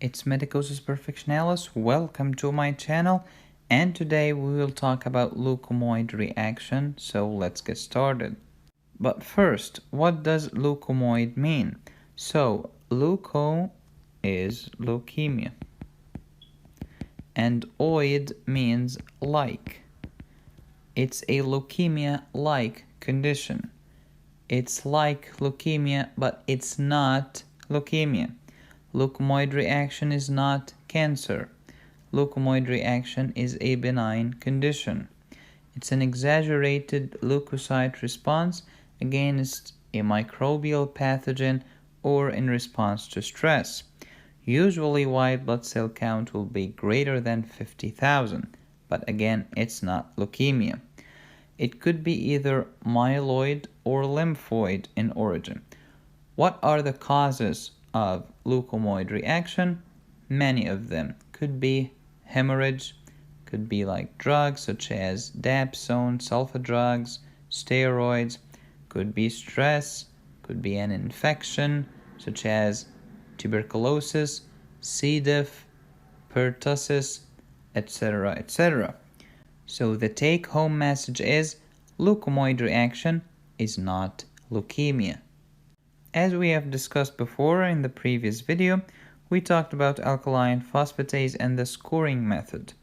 It's Medicosis Perfectionalis. Welcome to my channel, and today we will talk about leukomoid reaction. So let's get started. But first, what does leukomoid mean? So leuko is leukemia, and oid means like. It's a leukemia-like condition. It's like leukemia, but it's not leukemia. Leukomoid reaction is not cancer. Leukomoid reaction is a benign condition. It's an exaggerated leukocyte response against a microbial pathogen or in response to stress. Usually white blood cell count will be greater than 50,000, but again, it's not leukemia. It could be either myeloid or lymphoid in origin. What are the causes of leukomoid reaction? Many of them. Could be hemorrhage, could be like drugs such as dapsone, sulfa drugs, steroids, could be stress, could be an infection such as tuberculosis, C. diff, pertussis, etc., etc. So the take-home message is leukomoid reaction is not leukemia. As we have discussed before in the previous video, we talked about alkaline phosphatase and the scoring method.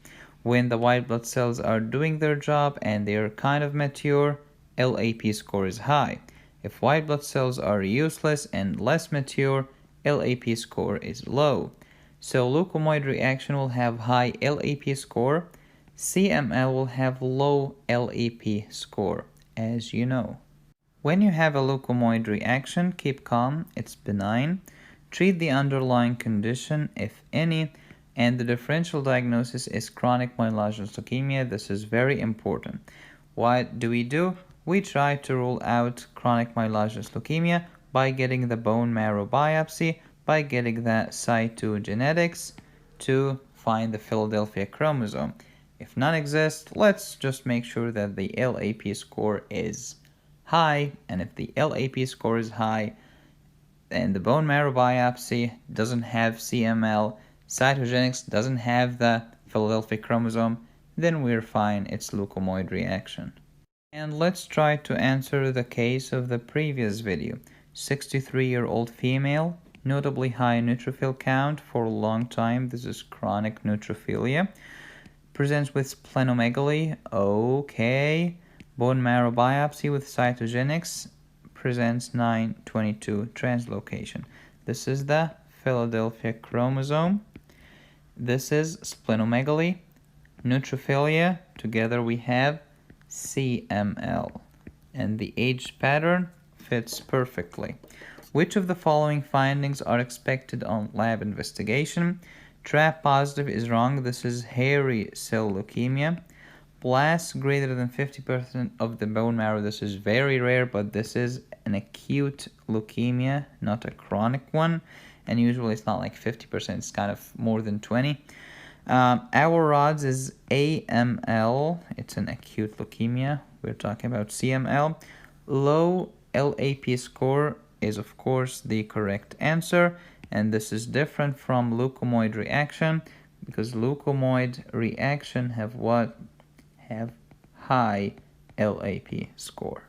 When the white blood cells are doing their job and they are kind of mature, LAP score is high. If white blood cells are useless and less mature, LAP score is low. So leukomoid reaction will have high LAP score. CML will have low LAP score, as you know. When you have a leukomoid reaction, keep calm, it's benign. Treat the underlying condition, if any, and the differential diagnosis is chronic myelogenous leukemia. This is very important. What do? We try to rule out chronic myelogenous leukemia by getting the bone marrow biopsy, by getting the cytogenetics to find the Philadelphia chromosome. If none exists, let's just make sure that the LAP score is high, and if the LAP score is high and the bone marrow biopsy doesn't have CML, cytogenetics doesn't have the Philadelphia chromosome, then we're fine, it's leukomoid reaction. And let's try to answer the case of the previous video. 63-year-old female, notably high neutrophil count for a long time, this is chronic neutrophilia, presents with splenomegaly, okay. Bone marrow biopsy with cytogenetics presents 922 translocation. This is the Philadelphia chromosome. This is splenomegaly, neutrophilia. Together we have CML. And the age pattern fits perfectly. Which of the following findings are expected on lab investigation? TRAP positive is wrong. This is hairy cell leukemia. Blasts greater than 50% of the bone marrow. This is very rare, but this is an acute leukemia, not a chronic one. And usually it's not like 50%, it's kind of more than 20. Our rods is AML. It's an acute leukemia. We're talking about CML. Low LAP score is, of course, the correct answer. And this is different from leukomoid reaction because leukomoid reaction have what? Have high LAP score.